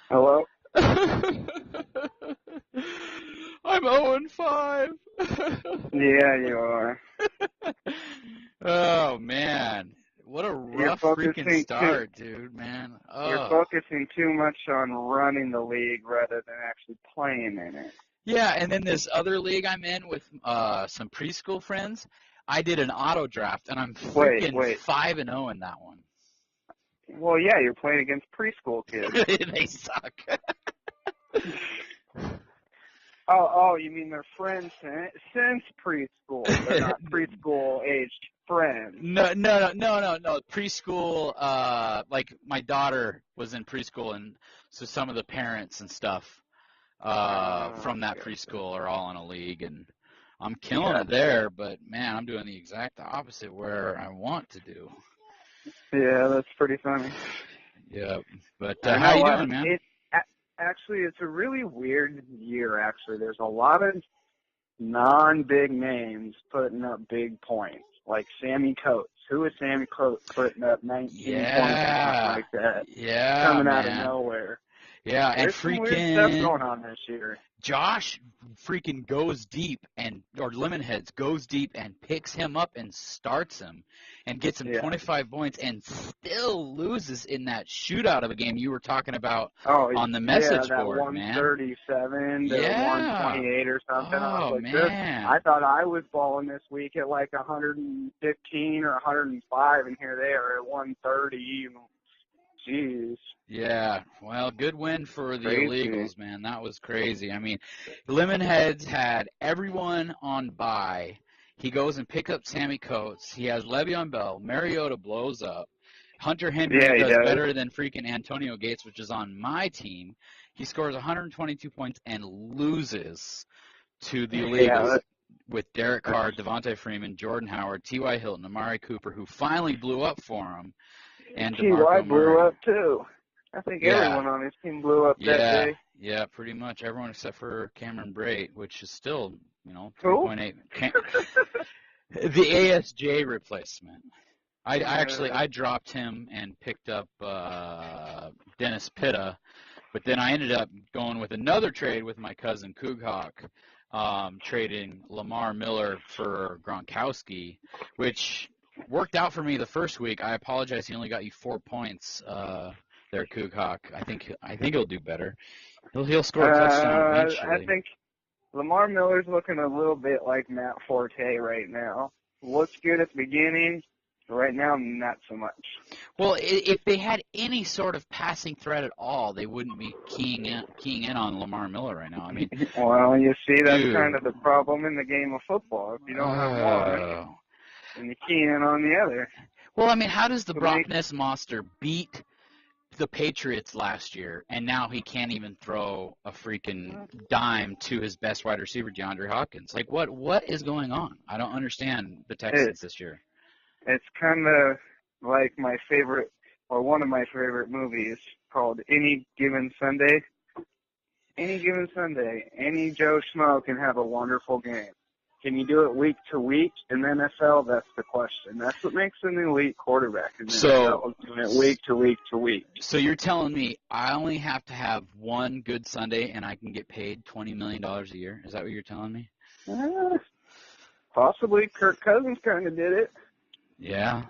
Hello? I'm 0-5. Yeah, you are. Oh man, what a rough freaking start, dude, man. You're Oh. focusing too much on running the league rather than actually playing in it. Yeah, and then this other league I'm in with some preschool friends, I did an auto draft, and I'm freaking 5-0 in that one. Well, yeah, you're playing against preschool kids. They suck. Oh, you mean they're friends since preschool? They're not preschool-aged friends. No. Preschool, like my daughter was in preschool, and so some of the parents and stuff from that preschool are all in a league, and I'm killing it there, but man, I'm doing the exact opposite where I want to do. Yeah, that's pretty funny. Yeah, but how you doing, man? Actually, it's a really weird year, actually. There's a lot of non-big names putting up big points, like Sammy Coates. Who is Sammy Coates putting up 19 points or something like that? Yeah, coming out of nowhere. Yeah, There's and some weird stuff going on this year. Josh freaking goes deep or Lemonheads goes deep and picks him up and starts him and gets him 25 points and still loses in that shootout of a game you were talking about on the message board, man. 137 to 128 or something. I was like, man. I thought I was balling this week at like 115 or 105, and here they are at 130. Jeez. Yeah, well, good win for the illegals, man. That was crazy. I mean, Lemonheads had everyone on bye. He goes and picks up Sammy Coates. He has Le'Veon Bell. Mariota blows up. Hunter Henry does better than freaking Antonio Gates, which is on my team. He scores 122 points and loses to the illegals with Derek Carr, Devontae Freeman, Jordan Howard, T.Y. Hilton, Amari Cooper, who finally blew up for him. And T.Y. blew up, too. I think everyone on his team blew up that day. Yeah, pretty much. Everyone except for Cameron Brait, which is still, 3.8. The ASJ replacement. I dropped him and picked up Dennis Pitta, but then I ended up going with another trade with my cousin Coughawk, trading Lamar Miller for Gronkowski, which worked out for me the first week. I apologize. He only got you 4 points there, Coughawk. I think he'll do better. He'll score a touchdown eventually. I think Lamar Miller's looking a little bit like Matt Forte right now. Looks good at the beginning. Right now, not so much. Well, if they had any sort of passing threat at all, they wouldn't be keying in on Lamar Miller right now. I mean, well, you see, that's kind of the problem in the game of football. If you don't have one, and you key in on the other. Well, I mean, how does the Brock Ness-Monster beat the Patriots last year, and now he can't even throw a freaking dime to his best wide receiver, DeAndre Hopkins? Like, what is going on? I don't understand the Texans this year. It's kind of like my favorite, or one of my favorite movies called Any Given Sunday. Any given Sunday, any Joe Schmo can have a wonderful game. Can you do it week to week in the NFL? That's the question. That's what makes an elite quarterback in the NFL, doing it week to week to week. So you're telling me I only have to have one good Sunday and I can get paid $20 million a year? Is that what you're telling me? Possibly. Kirk Cousins kind of did it. Yeah.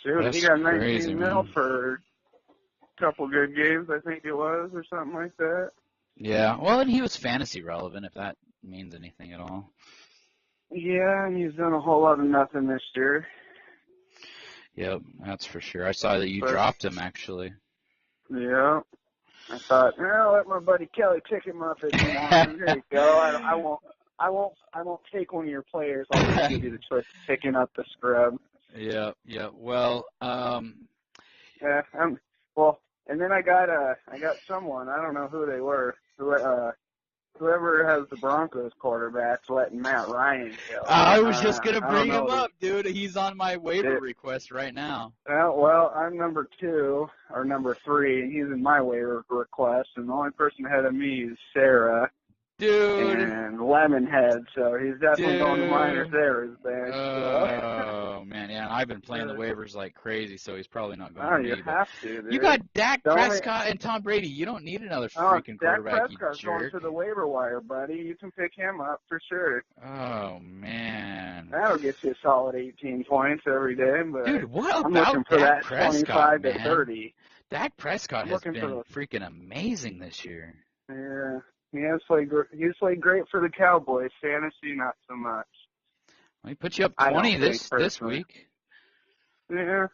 Dude, he got 19 mil for a couple good games, I think it was, or something like that. Yeah, well, and he was fantasy relevant, if that means anything at all. Yeah, and he's done a whole lot of nothing this year. Yep, that's for sure. I saw that you dropped him, actually. Yeah. I thought, let my buddy Kelly pick him up if he wants. There you go. I won't take one of your players. I'll just give you the choice of picking up the scrub. Yeah. Well, and then I got someone. I don't know who they were. Whoever has the Broncos quarterbacks letting Matt Ryan go. I was just gonna bring him up, dude. He's on my waiver request right now. Well, I'm number 2 or number 3, and he's in my waiver request. And the only person ahead of me is Sarah. Dude. And Lemonhead, so he's definitely going to mine or Sarah's bench. Oh, man, yeah. I've been playing the waivers like crazy, so he's probably not going Oh, to me. you have to, dude. You got Dak Don't Prescott and Tom Brady. You don't need another freaking Dak quarterback, Prescott's you going jerk. to the waiver wire, buddy. You can pick him up for sure. Oh, man. That'll get you a solid 18 points every day. But dude, what I'm about looking for Dak that Prescott, 25 to man? 30. Dak Prescott has been for freaking amazing this year. Yeah, he has played great for the Cowboys. Fantasy, not so much. He put you up 20 this week. Yeah.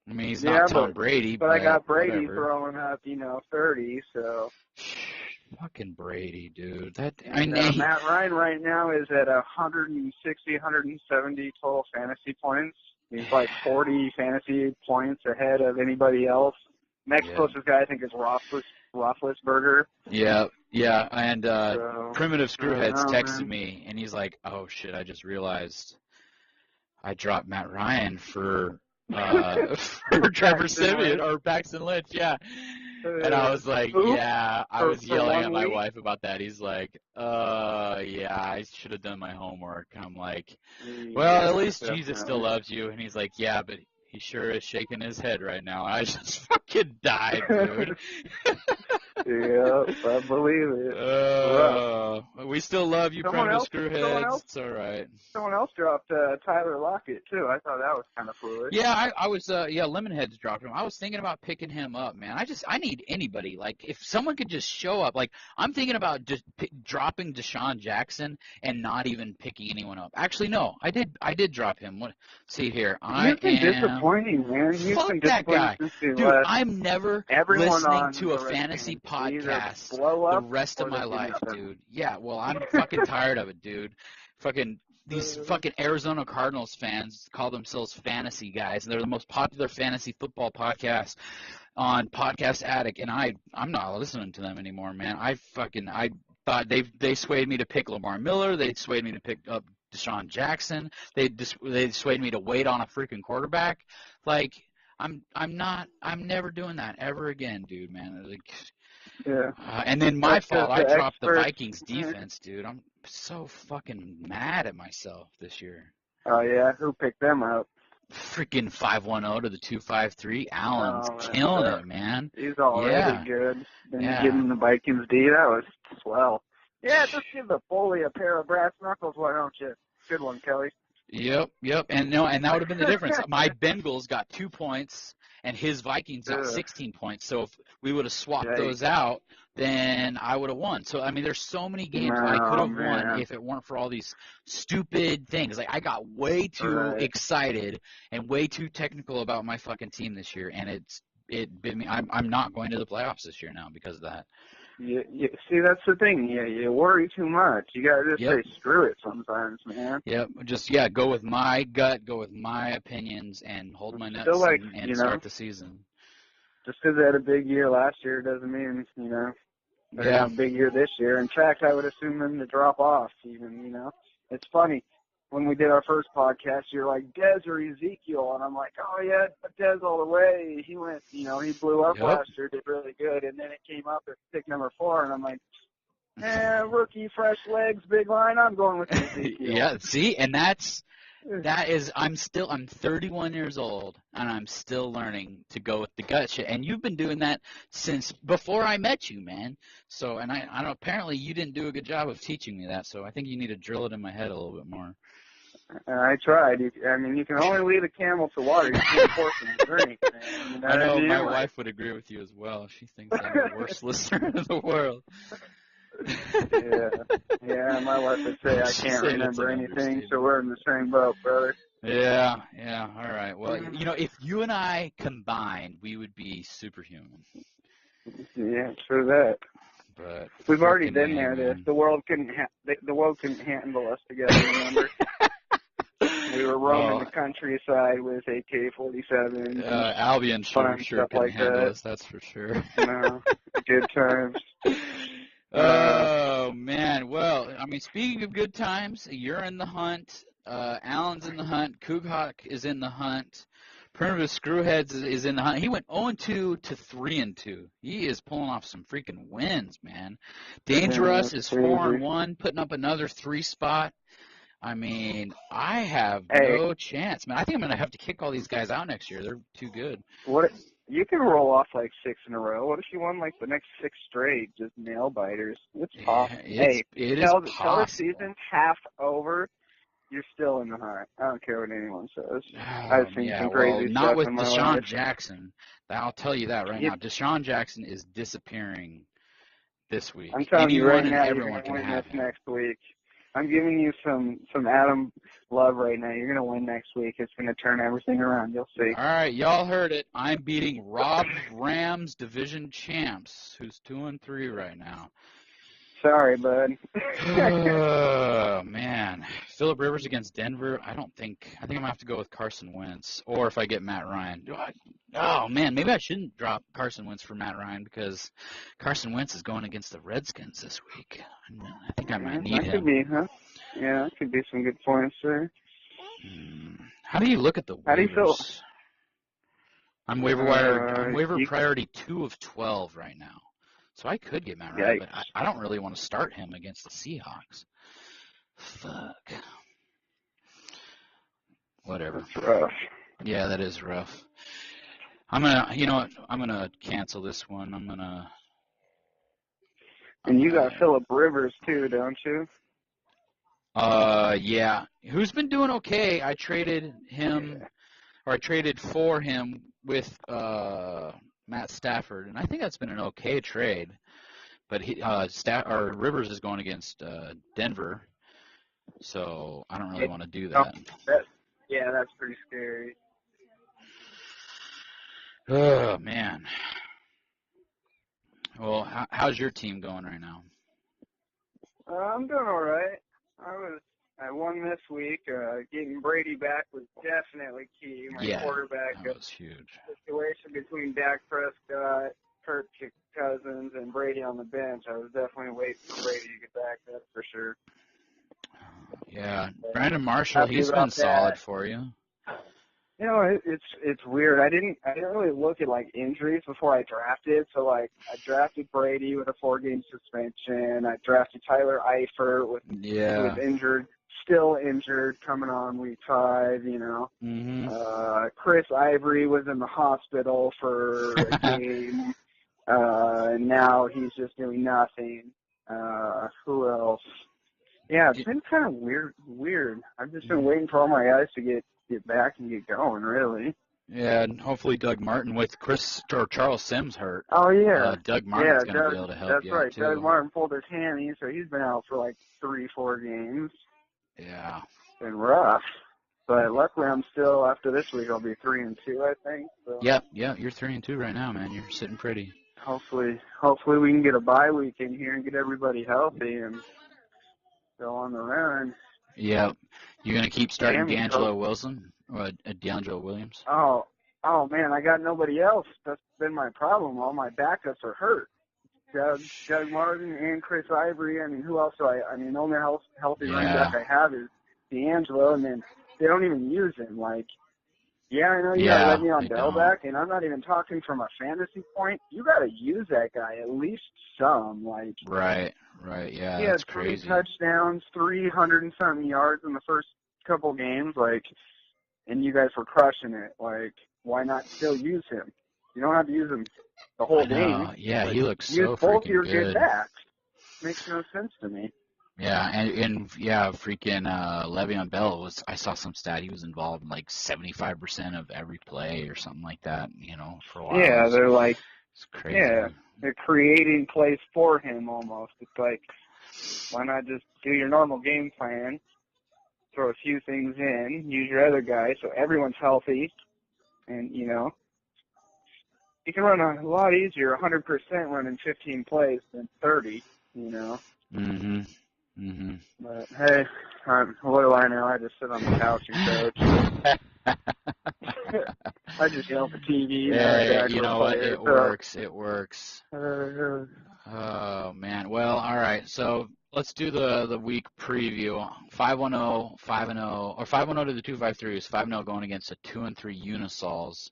I mean, he's not Tom Brady, but I got Brady whatever. throwing up, 30. So. Fucking Brady, dude. Matt Ryan right now is at 160, 170 total fantasy points. He's like 40 fantasy points ahead of anybody else. Next closest guy, I think, is Roethlisberger. Yeah, and Primitive Screwheads texted me, and he's like, oh, shit, I just realized I dropped Matt Ryan for Trevor Siemian or Paxton Lynch, yeah. And I was like, yeah, I was yelling at my wife about that. He's like, yeah, I should have done my homework. And I'm like, well, at least Jesus still loves you. And he's like, yeah, but he sure is shaking his head right now. I just fucking died, dude. Yeah, I believe it. We still love you, Primitive Screwheads. It's all right. Someone else dropped Tyler Lockett, too. I thought that was kind of foolish. Yeah, I was, Lemonheads dropped him. I was thinking about picking him up, man. I need anybody. Like, if someone could just show up. Like, I'm thinking about just dropping Deshaun Jackson and not even picking anyone up. Actually, no, I did drop him. See here. You've been disappointing, man. Fuck that guy. Dude, I'm never listening to a fantasy podcast the rest of my life, dude. Yeah, well, I'm fucking tired of it, dude. These fucking Arizona Cardinals fans call themselves fantasy guys, and they're the most popular fantasy football podcast on Podcast Addict, and I'm not listening to them anymore, man. I thought they swayed me to pick Lamar Miller. They swayed me to pick up Deshaun Jackson. They swayed me to wait on a freaking quarterback. Like, I'm never doing that ever again, dude, man. Like, yeah. And then my fault. I dropped the Vikings defense, dude. I'm so fucking mad at myself this year. Oh, yeah? Who picked them up? Freaking 510 to the 253. Allen's killing it, man. He's already good. Then giving the Vikings D, that was swell. Yeah, just give the bully a pair of brass knuckles, why don't you? Good one, Kelly. Yep. And that would have been the difference. My Bengals got 2 points, and his Vikings got 16 points. So if we would have swapped those out, then I would have won. So, I mean, there's so many games I could have won if it weren't for all these stupid things. Like, I got way too excited and way too technical about my fucking team this year, and I'm not going to the playoffs this year now because of that. See, that's the thing. You worry too much. You gotta just say screw it sometimes, man. Yep. Just go with my gut, go with my opinions, and hold my nuts and start the season. Just because they had a big year last year doesn't mean they're gonna have a big year this year. In fact, I would assume them to drop off. Even it's funny. When we did our first podcast, you're like, Dez or Ezekiel, and I'm like, oh, yeah, Dez all the way. He went, he blew up last year, did really good, and then it came up at pick number 4, and I'm like, rookie, fresh legs, big line, I'm going with Ezekiel. Yeah, see, and I'm 31 years old, and I'm still learning to go with the gut shit, and you've been doing that since before I met you, man. So, and I don't, apparently you didn't do a good job of teaching me that, so I think you need to drill it in my head a little bit more. I tried. You can only lead a camel to water. You can't force him to drink, man. You know I know my wife would agree with you as well. She thinks I'm the worst listener in the world. Yeah, my wife would say I can't remember anything, so we're in the same boat, brother. Yeah, all right. Well, if you and I combined, we would be superhuman. Yeah, true that. But we've already been there. The world couldn't handle us together. Remember? We were roaming the countryside with AK-47s. Albion sure couldn't handle us. That's for sure. No, good times. Oh, man. Well, I mean, speaking of good times, you're in the hunt. Allen's in the hunt. Kughawk is in the hunt. Primitive Screwheads is in the hunt. He went 0-2 to 3-2. He is pulling off some freaking wins, man. Dangerous is 4-1, putting up another 3 spot. I mean, I have Hey, no chance, man. I think I'm gonna have to kick all these guys out next year. They're too good. what you can roll off like 6 in a row. What if you won like the next 6 straight, just nail biters? It's Yeah, possible. Hey, it is tell the possible. season's half over. You're still in the hunt. I don't care what anyone says. I've Oh, seen yeah, some well, crazy not stuff with in my Deshaun life. Jackson. I'll tell you that right You, now. Deshaun Jackson is disappearing this I'm week. telling you Anyone right and now, you're everyone gonna can win this have him. next week. I'm giving you some Adam love right now. You're gonna win next week. It's gonna turn everything around. You'll see. All right, y'all heard it. I'm beating Rob's Rams division champs, who's 2-3 right now. Sorry, bud. Oh, man. Phillip Rivers against Denver. I think I'm gonna have to go with Carson Wentz, or if I get Matt Ryan. Oh man, maybe I shouldn't drop Carson Wentz for Matt Ryan because Carson Wentz is going against the Redskins this week. I think I might Yeah, need that could him. be, huh? Yeah, that could be some good points there. How do you look at the How do you feel? waivers? I'm waiver You, priority 2 of 12 right now. So I could get Matt Ryan, but yikes. I don't really want to start him against the Seahawks. Fuck. Whatever. That's rough. Yeah, that is rough. You know what? I'm gonna cancel this one. I'm And you got gonna, Phillip Rivers too, don't you? yeah. Who's been doing okay? I traded Yeah. for him with, Matt Stafford, and I think that's been an okay trade. But Rivers is going against, Denver, so I don't really want to do Oh, that. yeah, that's pretty scary. Oh, man. Well, how's your team going right now? I'm doing all right. I won this week. Getting Brady back was definitely key. My Yeah, quarterback that was huge. situation between Dak Prescott, Kirk Cousins, and Brady on the bench. I was definitely waiting for Brady to get back. That's for sure. Yeah, But Brandon Marshall, happy he's been about solid that. for you. You know, it's weird. I didn't really look at like injuries before I drafted. So like I drafted Brady with a 4-game suspension. I drafted Tyler Eifert who was Yeah. injured, still injured, coming on week 5. You know, Mhm. Chris Ivory was in the hospital for a game. And now he's just doing nothing. Who else? Yeah, it's been kind of weird. I've just been waiting for all my guys to get back and get going, really. Yeah, and hopefully Doug Martin with Charles Sims hurt. Oh yeah, Doug yeah, Martin's going to be Doug. able to help That's you out right. Doug too. Martin pulled his hammy, so he's been out for like 3-4 games. Yeah. Been rough, but luckily I'm still. After this week, I'll be 3-2, I think. So Yep. Yeah, you're 3-2 right now, man. You're sitting pretty. hopefully we can get a bye week in here and get everybody healthy and go on the run. Yep. You going to keep starting Damn you, coach. D'Angelo Wilson or D'Angelo Williams? Oh man, I got nobody else. That's been my problem. All my backups are hurt. Doug Martin and Chris Ivory. I mean, who else do I mean, the only healthy running back Yeah. I have is D'Angelo, and then they don't even use him. Like, yeah, I know you got Yeah, Le'Veon they Bell don't. back, and I'm not even talking from a fantasy point. You got to use that guy at least some. Like, Right. Yeah, he that's had 3 crazy. touchdowns, 300 and something yards in the first couple games. Like, and you guys were crushing it. Like, why not still use him? You don't have to use him the I whole game, know. Yeah, but he looks use so both freaking your good good. backs. Makes no sense to me. Yeah, and yeah, freaking Le'Veon Bell I saw some stat he was involved in like 75% of every play or something like that, for a while. Yeah, they're like, It's crazy. yeah, they're creating plays for him almost. It's like, why not just do your normal game plan, throw a few things in, use your other guys so everyone's healthy, and, you can run a lot easier 100% running 15 plays than 30, Mhm. But hey, what do I know? I just sit on the couch and coach. I just yell at the TV and ask Yeah, Dak you for a know what? player. It So, works. It works. uh, Oh man. Well, all right. So let's do the week preview. 5-1-0, 5-0, or 5-1-0 to the 2-5-3 is 5-0 going against a 2-3 Unisols.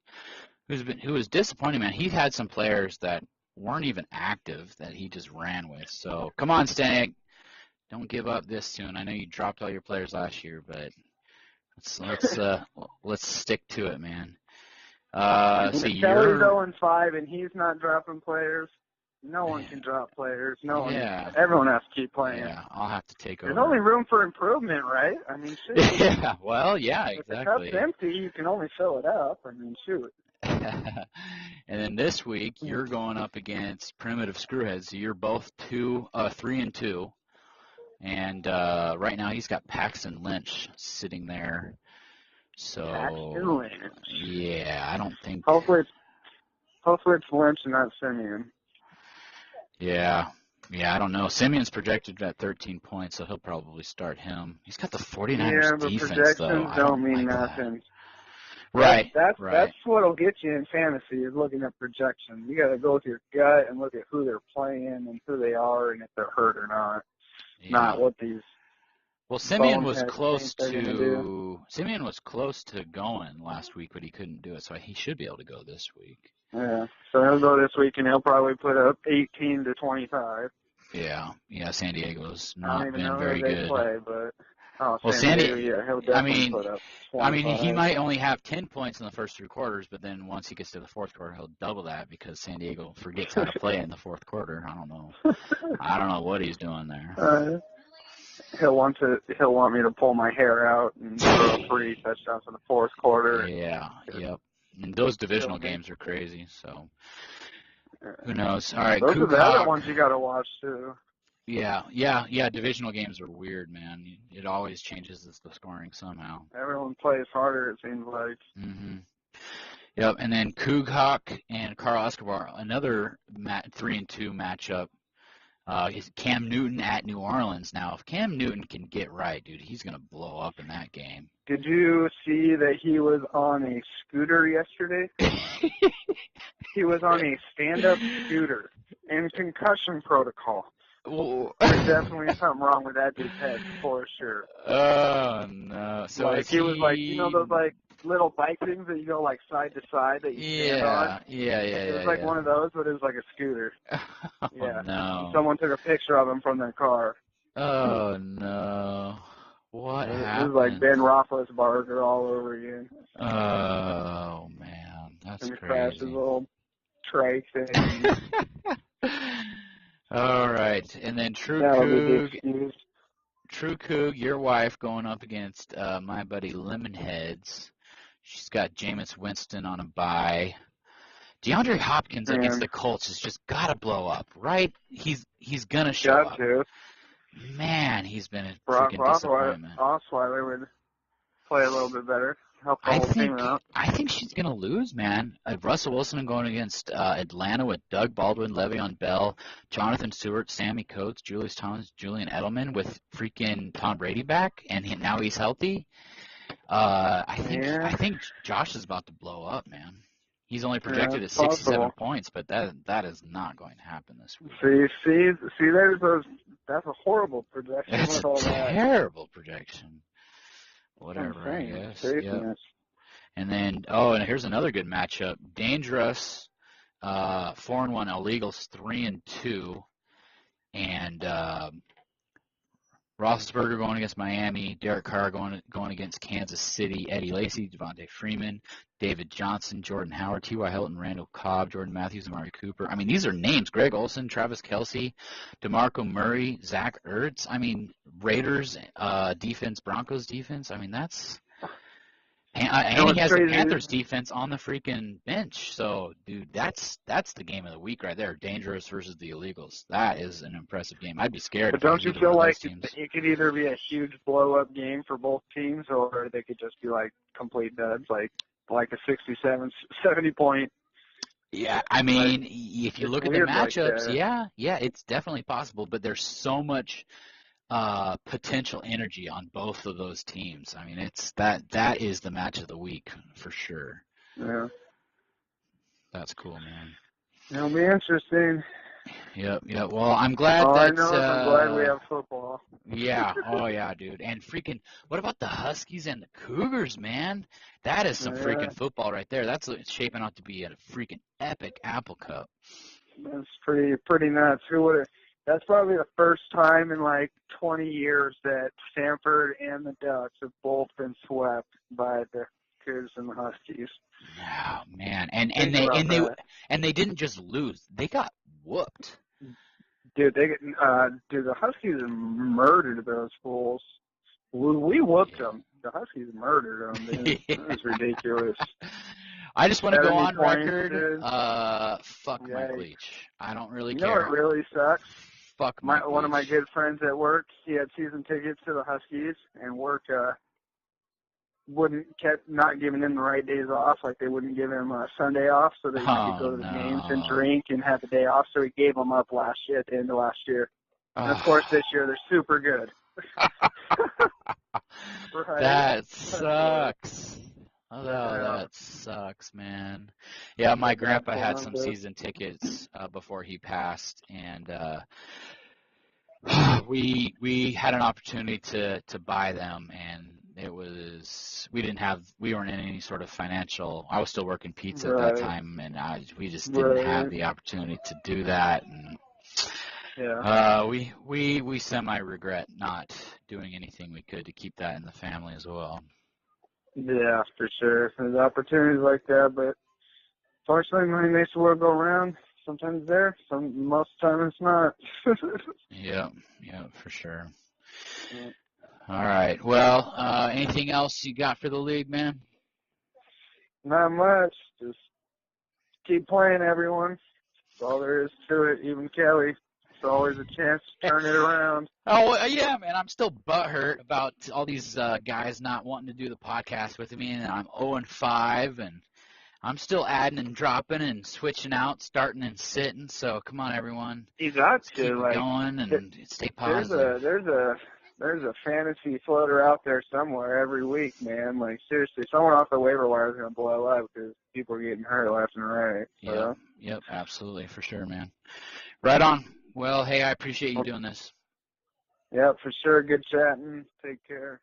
Who was disappointing, man. He had some players that weren't even active that he just ran with. So come on, Stanek. Don't give up this soon. I know you dropped all your players last year, but let's stick to it, man. So Kelly's 0-5, and he's not dropping players. No one can drop players. Everyone has to keep playing. Yeah, I'll have to take over. There's only room for improvement, right? I mean, shoot. Yeah, well, yeah, exactly. If the cup's empty, you can only fill it up. I mean, shoot. And then this week, you're going up against Primitive Screwheads. So you're both 3-2. And right now, he's got Paxton Lynch sitting there. So, Paxton Lynch. Yeah, I don't think. Hopefully it's Lynch and not Simeon. Yeah, I don't know. Simeon's projected at 13 points, so he'll probably start him. He's got the 49ers defense, though. Projections don't mean nothing. Right. That's what'll get you in fantasy is looking at projections. You got to go with your gut and look at who they're playing and who they are and if they're hurt or not. Yeah. Not what these. Well, Simeon was close to going last week, but he couldn't do it, so he should be able to go this week. Yeah, so he'll go this week, and he'll probably put up 18 to 25. Yeah, San Diego's not been I very don't even know who good. they play, but San Diego, he'll definitely put up 25. He might only have 10 points in the first 3 quarters, but then once he gets to the fourth quarter, he'll double that because San Diego forgets how to play in the fourth quarter. I don't know what he's doing there. He'll want me to pull my hair out and throw 3 touchdowns in the fourth quarter. Yeah, yep. And those divisional games are crazy, so who knows? All right, those are the other ones you got to watch too. Yeah. Divisional games are weird, man. It always changes the scoring somehow. Everyone plays harder, it seems like. Mhm. Yep. And then Coug Hawk and Carl Escobar, another 3-2 matchup. Is Cam Newton at New Orleans. Now, if Cam Newton can get right, dude, he's gonna blow up in that game. Did you see that he was on a scooter yesterday? He was on a stand-up scooter in concussion protocol. There's definitely something wrong with that dude's head, for sure. Oh, no. So he was like, those like little bike things that you go like side to side that you stand on? Yeah. It was like one of those, but it was like a scooter. Oh, yeah. No. Someone took a picture of him from their car. Oh, no. What happened? It was like Ben Roethlisberger all over again. Oh, man. That's and crazy. Crashed his little trike thing. All right. And then True Coug, your wife, going up against my buddy Lemonheads. She's got Jameis Winston on a bye. DeAndre Hopkins against the Colts has just got to blow up, right? He's going to show up. Man, he's been a freaking disappointment. Osweiler would play a little bit better. Help the whole team out. I think she's going to lose, man. Russell Wilson going against Atlanta with Doug Baldwin, Le'Veon Bell, Jonathan Stewart, Sammy Coates, Julius Thomas, Julian Edelman with freaking Tom Brady back, and now he's healthy. I think Josh is about to blow up, man. He's only projected at 67 points, but that is not going to happen this week. See, that's a horrible projection. That's a terrible projection. Whatever, I guess. Yep. And then, and here's another good matchup. Dangerous, 4-1, Illegals 3-2, and Roethlisberger going against Miami, Derek Carr going against Kansas City, Eddie Lacy, Devontae Freeman, David Johnson, Jordan Howard, T.Y. Hilton, Randall Cobb, Jordan Matthews, Amari Cooper. I mean, these are names. Greg Olsen, Travis Kelce, DeMarco Murray, Zach Ertz. I mean, Raiders defense, Broncos defense. I mean, that's and he has the Panthers defense on the freaking bench. So, dude, that's the game of the week right there. Dangerous versus the Illegals. That is an impressive game. I'd be scared. But don't you feel like it could either be a huge blow-up game for both teams, or they could just be like complete duds, like a 67, 70-point. Yeah, I mean, if you look at the matchups, yeah, it's definitely possible. But there's so much potential energy on both of those teams. I mean, that is the match of the week for sure. Yeah. That's cool, man. It'll be interesting. Yep. Well, I'm glad I'm glad we have football. Yeah. Oh, yeah, dude. And freaking, what about the Huskies and the Cougars, man? That is some freaking football right there. That's shaping out to be a freaking epic Apple Cup. That's pretty nuts. That's probably the first time in like 20 years that Stanford and the Ducks have both been swept by the Cougars and the Huskies. Oh man, and they didn't just lose; they got whooped. Dude, the Huskies murdered those fools. We whooped them. The Huskies murdered them, dude. It was ridiculous. I just want to go on points, record. Dude. Fuck Mike Leach. I don't really care. You know what really sucks? Fuck Mike Leach. One of my good friends at work, he had season tickets to the Huskies, and work kept not giving him the right days off. Like they wouldn't give him a Sunday off so that he could go to the games and drink and have the day off. So he gave them up at the end of last year. And of course, this year they're super good. Right? That sucks. Oh, that sucks, man. Yeah, my grandpa had some season tickets before he passed, and we had an opportunity to buy them, and it was we weren't in any sort of financial. I was still working pizza at that time, and we just didn't have the opportunity to do that, and we semi regret not doing anything we could to keep that in the family as well. Yeah, for sure. There's opportunities like that, but fortunately, money makes the world go round. Sometimes there, most of the time it's not. Yeah, for sure. Yeah. All right. Well, anything else you got for the league, man? Not much. Just keep playing, everyone. That's all there is to it. Even Kelly. It's always a chance to turn it around. Oh, yeah, man. I'm still butthurt about all these guys not wanting to do the podcast with me, and I'm 0-5, and I'm still adding and dropping and switching out, starting and sitting. So come on, everyone. You got to keep going and stay positive. There's a fantasy floater out there somewhere every week, man. Like seriously, someone off the waiver wire is gonna blow up because people are getting hurt left and right. So. Yep, absolutely, for sure, man. Right on. Well, hey, I appreciate you doing this. Yep, for sure. Good chatting. Take care.